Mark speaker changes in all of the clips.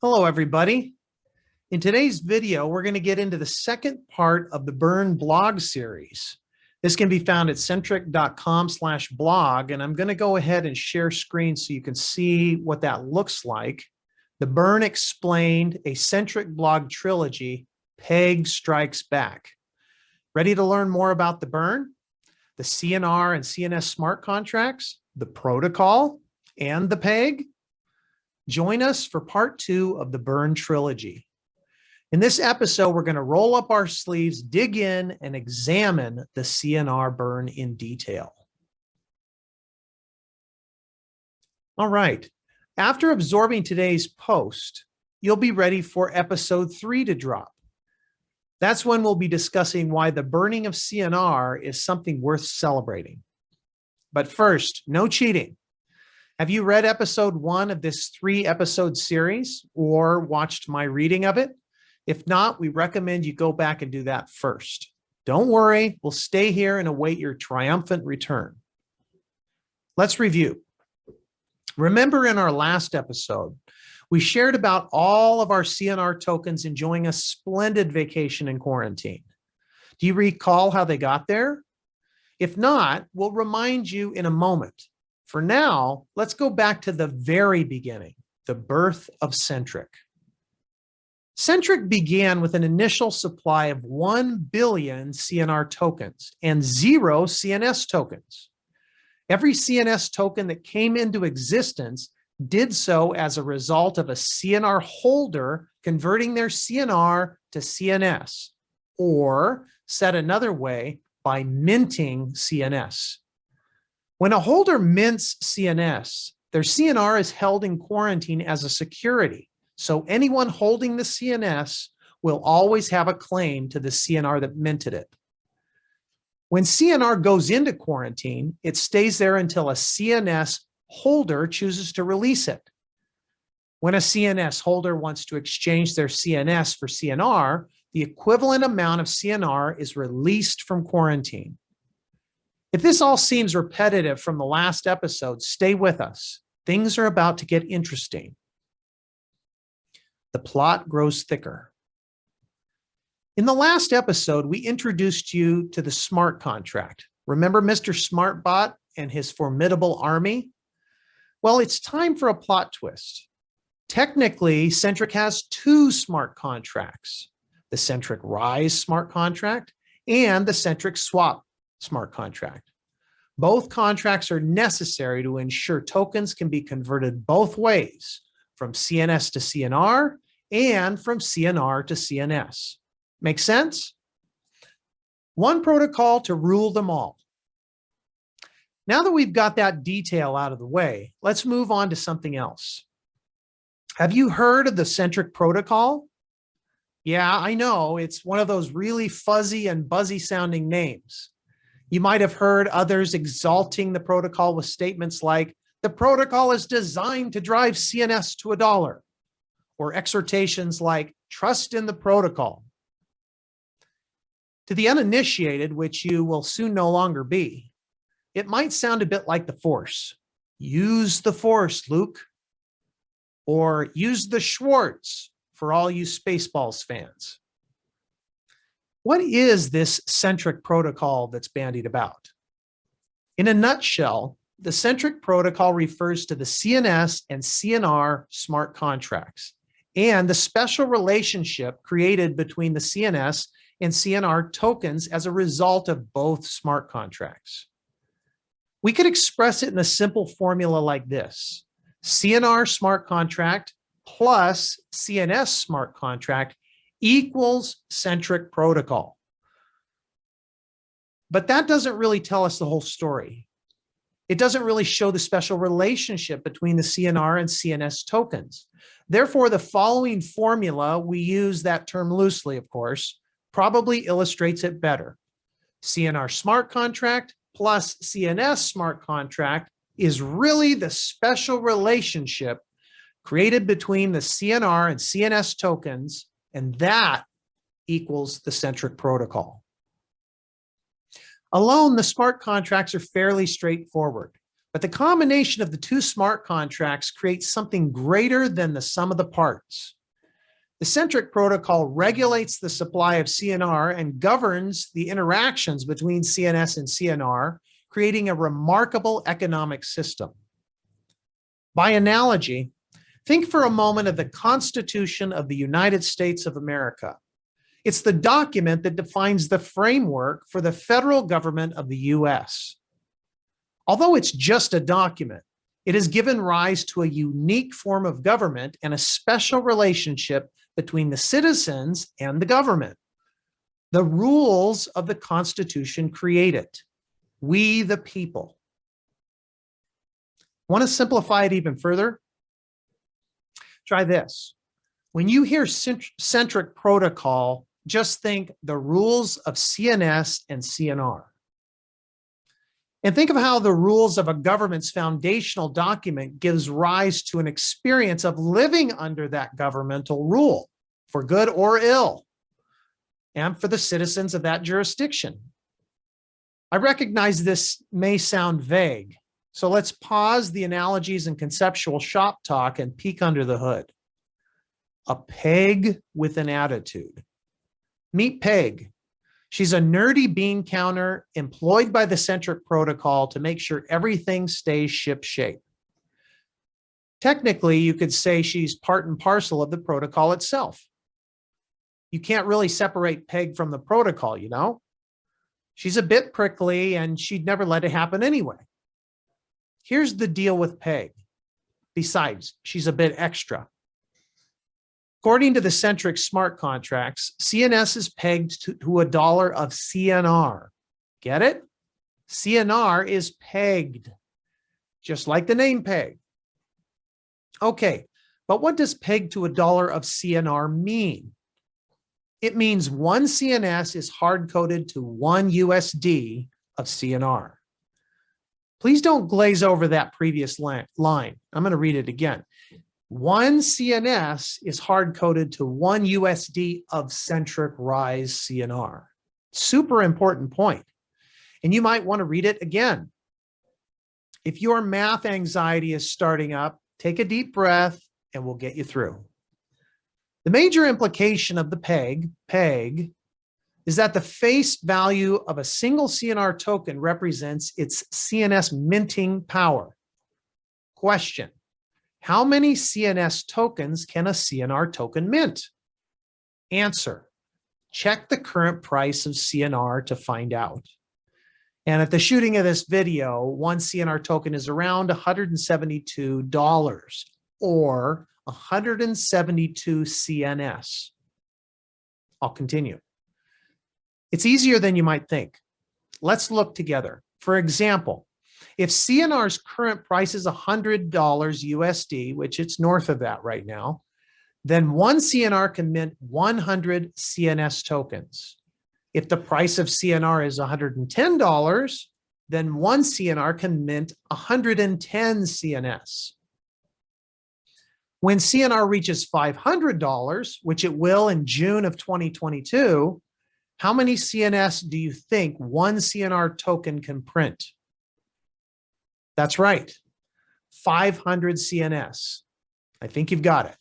Speaker 1: Hello, everybody. In today's video, we're going to get into the second part of the Burn blog series. This can be found at centric.com/blog, and I'm going to go ahead and share screen so you can see what that looks like. The Burn Explained, a Centric blog trilogy, Peg Strikes Back. Ready to learn more about the Burn, the CNR and CNS smart contracts, the protocol, and the Peg? Join us for part 2 of the Burn trilogy. In this episode, we're going to roll up our sleeves, dig in, and examine the CNR Burn in detail. All right. After absorbing today's post, you'll be ready for episode 3 to drop. That's when we'll be discussing why the burning of CNR is something worth celebrating. But first, no cheating. Have you read episode 1 of this 3-episode series or watched my reading of it? If not, we recommend you go back and do that first. Don't worry, we'll stay here and await your triumphant return. Let's review. Remember in our last episode, we shared about all of our CNR tokens enjoying a splendid vacation in quarantine. Do you recall how they got there? If not, we'll remind you in a moment. For now, let's go back to the very beginning, the birth of Centric. Centric began with an initial supply of 1 billion CNR tokens and 0 CNS tokens. Every CNS token that came into existence did so as a result of a CNR holder converting their CNR to CNS, or said another way, by minting CNS. When a holder mints CNS, their CNR is held in quarantine as a security. So anyone holding the CNS will always have a claim to the CNR that minted it. When CNR goes into quarantine, it stays there until a CNS holder chooses to release it. When a CNS holder wants to exchange their CNS for CNR, the equivalent amount of CNR is released from quarantine. If this all seems repetitive from the last episode, stay with us. Things are about to get interesting. The plot grows thicker. In the last episode, we introduced you to the smart contract. Remember Mr. Smartbot and his formidable army? Well, it's time for a plot twist. Technically, Centric has 2 smart contracts, the Centric Rise smart contract and the Centric Swap smart contract. Both contracts are necessary to ensure tokens can be converted both ways, from CNS to CNR and from CNR to CNS. Make sense? One protocol to rule them all. Now that we've got that detail out of the way, let's move on to something else. Have you heard of the Centric Protocol? Yeah, I know, it's one of those really fuzzy and buzzy sounding names. You might have heard others exalting the protocol with statements like, the protocol is designed to drive CNS to $1, or exhortations like, trust in the protocol. To the uninitiated, which you will soon no longer be, it might sound a bit like the Force. Use the Force, Luke. Or use the Schwartz for all you Spaceballs fans. What is this Centric Protocol that's bandied about? In a nutshell, the Centric Protocol refers to the CNS and CNR smart contracts and the special relationship created between the CNS and CNR tokens as a result of both smart contracts. We could express it in a simple formula like this: CNR smart contract plus CNS smart contract equals Centric Protocol. But that doesn't really tell us the whole story. It doesn't really show the special relationship between the CNR and CNS tokens. Therefore, the following formula, we use that term loosely, of course, probably illustrates it better. CNR smart contract plus CNS smart contract is really the special relationship created between the CNR and CNS tokens, and that equals the Centric Protocol. Alone, the smart contracts are fairly straightforward. But the combination of the two smart contracts creates something greater than the sum of the parts. The Centric Protocol regulates the supply of CNR and governs the interactions between CNS and CNR, creating a remarkable economic system. By analogy, think for a moment of the Constitution of the United States of America. It's the document that defines the framework for the federal government of the US. Although it's just a document, it has given rise to a unique form of government and a special relationship between the citizens and the government. The rules of the Constitution create it. We, the people. Want to simplify it even further? Try this. When you hear Centric Protocol, just think the rules of CNS and CNR. And think of how the rules of a government's foundational document gives rise to an experience of living under that governmental rule, for good or ill, and for the citizens of that jurisdiction. I recognize this may sound vague, so let's pause the analogies and conceptual shop talk and peek under the hood. A peg with an attitude. Meet Peg. She's a nerdy bean counter employed by the Centric Protocol to make sure everything stays shipshape. Technically, you could say she's part and parcel of the protocol itself. You can't really separate Peg from the protocol, you know? She's a bit prickly and she'd never let it happen anyway. Here's the deal with Peg. Besides, she's a bit extra. According to the Centric smart contracts, CNS is pegged to $1 of CNR. Get it? CNR is pegged, just like the name peg. Okay, but what does peg to $1 of CNR mean? It means one CNS is hard-coded to one USD of CNR. Please don't glaze over that previous line. I'm going to read it again. One CNS is hard-coded to one USD of Centric Rise CNR. Super important point. And you might want to read it again. If your math anxiety is starting up, take a deep breath and we'll get you through. The major implication of the peg, is that the face value of a single CNR token represents its CNS minting power. Question. How many CNS tokens can a CNR token mint? Answer. Check the current price of CNR to find out. And at the shooting of this video, one CNR token is around $172 or 172 CNS. I'll continue. It's easier than you might think. Let's look together. For example, if CNR's current price is $100 USD, which it's north of that right now, then one CNR can mint 100 CNS tokens. If the price of CNR is $110, then one CNR can mint 110 CNS. When CNR reaches $500, which it will in June of 2022, how many CNS do you think one CNR token can print? That's right, 500 CNS. I think you've got it.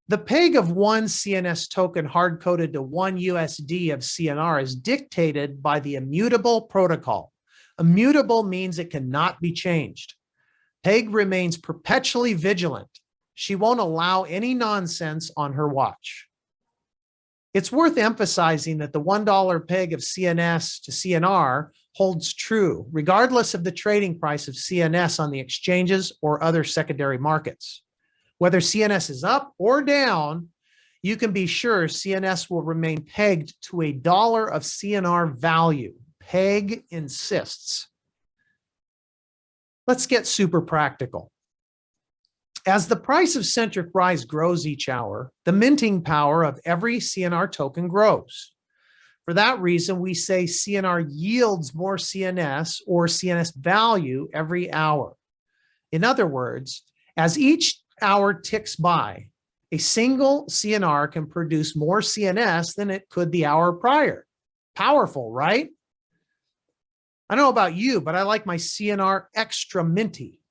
Speaker 1: The peg of one CNS token hard-coded to one USD of CNR is dictated by the immutable protocol. Immutable means it cannot be changed. Peg remains perpetually vigilant. She won't allow any nonsense on her watch. It's worth emphasizing that the $1 peg of CNS to CNR holds true, regardless of the trading price of CNS on the exchanges or other secondary markets. Whether CNS is up or down, you can be sure CNS will remain pegged to $1 of CNR value. Peg insists. Let's get super practical. As the price of Centric Rise grows each hour, the minting power of every CNR token grows. For that reason, we say CNR yields more CNS or CNS value every hour. In other words, as each hour ticks by, a single CNR can produce more CNS than it could the hour prior. Powerful, right? I don't know about you, but I like my CNR extra minty.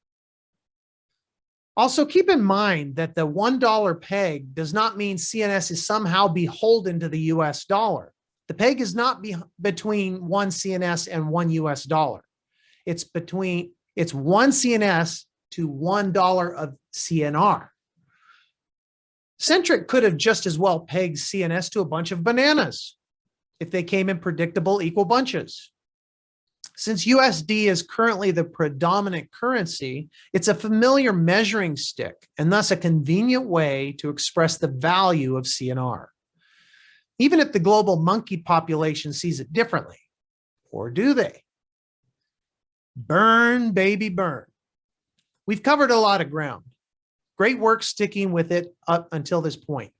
Speaker 1: Also, keep in mind that the $1 peg does not mean CNS is somehow beholden to the US dollar. The peg is not between one CNS and one US dollar. It's one CNS to $1 of CNR. Centric could have just as well pegged CNS to a bunch of bananas if they came in predictable equal bunches. Since USD is currently the predominant currency, it's a familiar measuring stick and thus a convenient way to express the value of CNR. Even if the global monkey population sees it differently, or do they? Burn, baby, burn. We've covered a lot of ground. Great work sticking with it up until this point.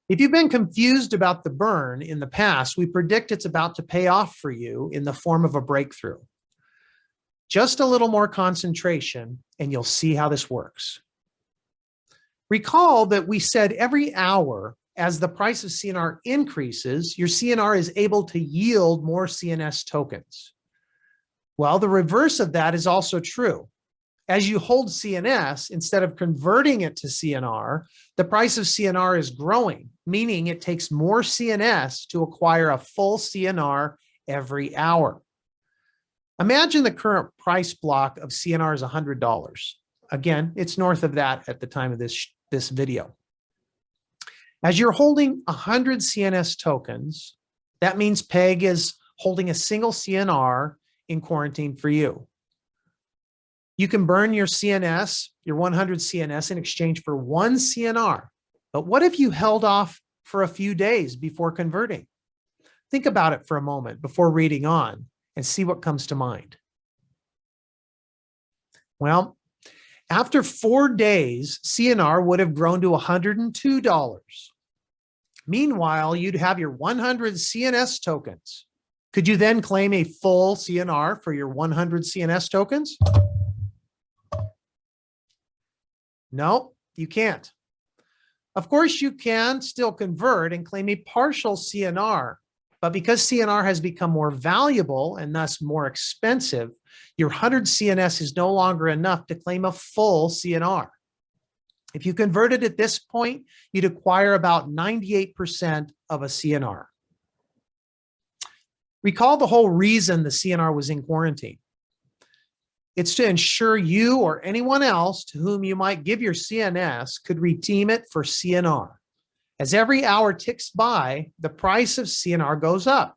Speaker 1: If you've been confused about the burn in the past, we predict it's about to pay off for you in the form of a breakthrough. Just a little more concentration, and you'll see how this works. Recall that we said every hour, as the price of CNR increases, your CNR is able to yield more CNS tokens. Well, the reverse of that is also true. As you hold CNS, instead of converting it to CNR, the price of CNR is growing, meaning it takes more CNS to acquire a full CNR every hour. Imagine the current price block of CNR is $100. Again, it's north of that at the time of this video. As you're holding 100 CNS tokens, that means PEG is holding a single CNR in quarantine for you. You can burn your CNS, your 100 CNS, in exchange for one CNR. But what if you held off for a few days before converting? Think about it for a moment before reading on and see what comes to mind. Well, after 4 days, CNR would have grown to $102. Meanwhile, you'd have your 100 CNS tokens. Could you then claim a full CNR for your 100 CNS tokens? No, you can't. Of course, you can still convert and claim a partial CNR, but because CNR has become more valuable and thus more expensive, your 100 CNS is no longer enough to claim a full CNR. If you converted at this point, you'd acquire about 98% of a CNR. Recall the whole reason the CNR was in quarantine. It's to ensure you or anyone else to whom you might give your CNS could redeem it for CNR. As every hour ticks by, the price of CNR goes up,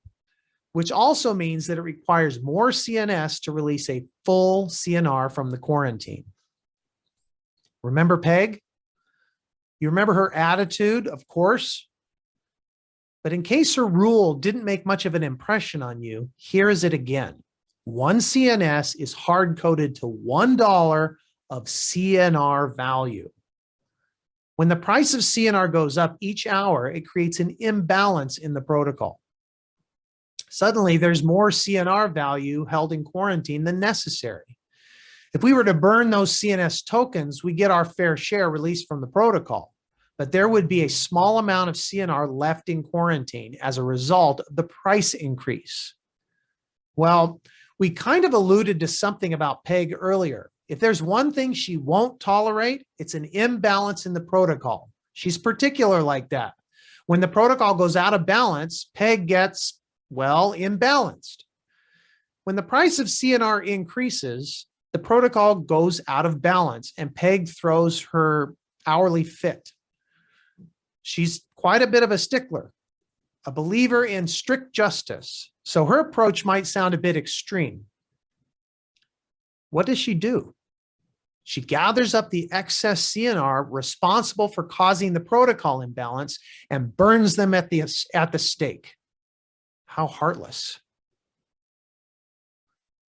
Speaker 1: which also means that it requires more CNS to release a full CNR from the quarantine. Remember Peg? You remember her attitude, of course. But in case her rule didn't make much of an impression on you, here is it again. One CNS is hard-coded to $1 of CNR value. When the price of CNR goes up each hour, it creates an imbalance in the protocol. Suddenly, there's more CNR value held in quarantine than necessary. If we were to burn those CNS tokens, we get our fair share released from the protocol, but there would be a small amount of CNR left in quarantine as a result of the price increase. Well, we kind of alluded to something about Peg earlier. If there's one thing she won't tolerate, it's an imbalance in the protocol. She's particular like that. When the protocol goes out of balance, Peg gets, well, imbalanced. When the price of CNR increases, the protocol goes out of balance and Peg throws her hourly fit. She's quite a bit of a stickler, a believer in strict justice. So her approach might sound a bit extreme. What does she do? She gathers up the excess CNR responsible for causing the protocol imbalance and burns them at the stake. How heartless.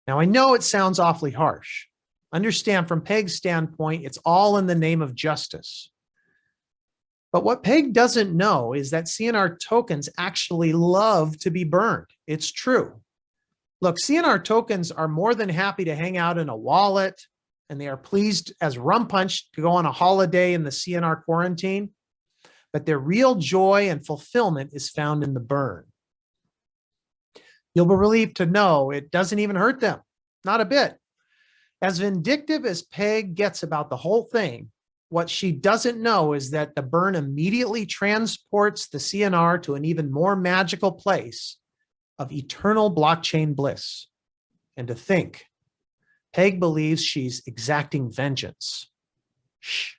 Speaker 1: Now, I know it sounds awfully harsh. Understand, from Peg's standpoint, it's all in the name of justice. But what Peg doesn't know is that CNR tokens actually love to be burned. It's true. Look, CNR tokens are more than happy to hang out in a wallet, and they are pleased as rum punch to go on a holiday in the CNR quarantine. But their real joy and fulfillment is found in the burn. You'll be relieved to know it doesn't even hurt them, not a bit. As vindictive as Peg gets about the whole thing, what she doesn't know is that the burn immediately transports the CNR to an even more magical place of eternal blockchain bliss. And to think, Peg believes she's exacting vengeance. Shh,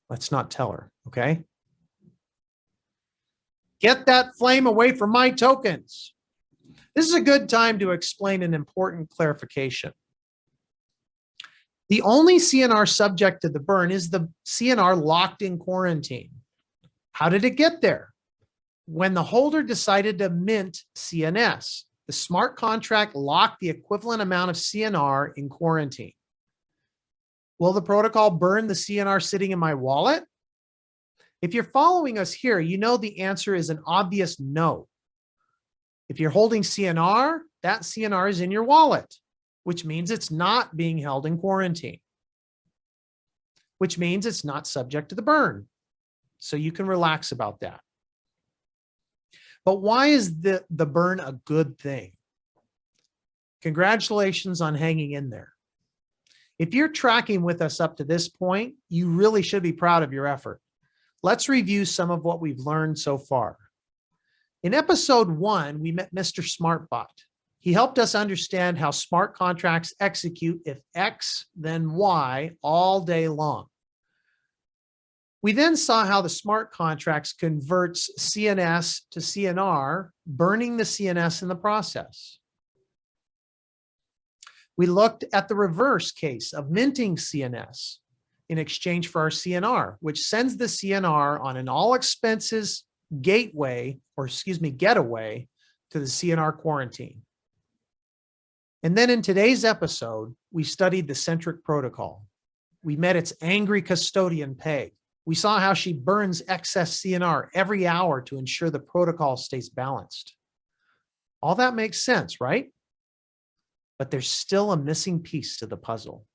Speaker 1: let's not tell her, okay? Get that flame away from my tokens. This is a good time to explain an important clarification. The only CNR subject to the burn is the CNR locked in quarantine. How did it get there? When the holder decided to mint CNS, the smart contract locked the equivalent amount of CNR in quarantine. Will the protocol burn the CNR sitting in my wallet? If you're following us here, you know the answer is an obvious no. If you're holding CNR, that CNR is in your wallet, which means it's not being held in quarantine, which means it's not subject to the burn. So you can relax about that. But why is the burn a good thing? Congratulations on hanging in there. If you're tracking with us up to this point, you really should be proud of your effort. Let's review some of what we've learned so far. In episode 1, we met Mr. Smartbot. He helped us understand how smart contracts execute if X, then Y all day long. We then saw how the smart contracts converts CNS to CNR, burning the CNS in the process. We looked at the reverse case of minting CNS in exchange for our CNR, which sends the CNR on an all expenses getaway to the CNR quarantine. And then in today's episode, we studied the Centric Protocol. We met its angry custodian, Peg. We saw how she burns excess CNR every hour to ensure the protocol stays balanced. All that makes sense, right? But there's still a missing piece to the puzzle.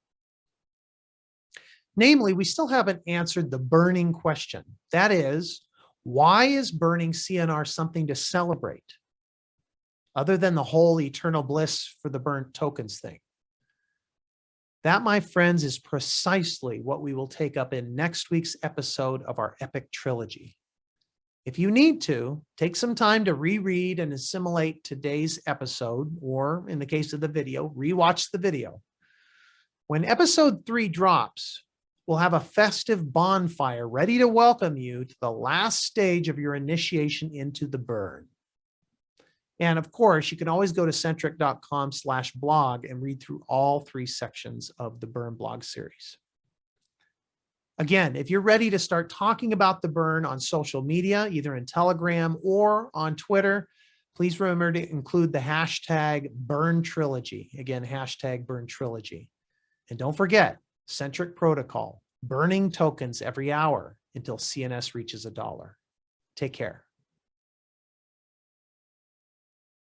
Speaker 1: Namely, we still haven't answered the burning question. That is, why is burning CNR something to celebrate, other than the whole eternal bliss for the burnt tokens thing? That, my friends, is precisely what we will take up in next week's episode of our epic trilogy. If you need to, take some time to reread and assimilate today's episode, or in the case of the video, rewatch the video. When episode 3 drops, we'll have a festive bonfire ready to welcome you to the last stage of your initiation into the burn. And of course, you can always go to centric.com/blog and read through all 3 sections of the burn blog series. Again, if you're ready to start talking about the burn on social media, either in Telegram or on Twitter, please remember to include the hashtag #BurnTrilogy. Again, hashtag #BurnTrilogy. And don't forget, Centric Protocol, burning tokens every hour until CNS reaches $1. Take care.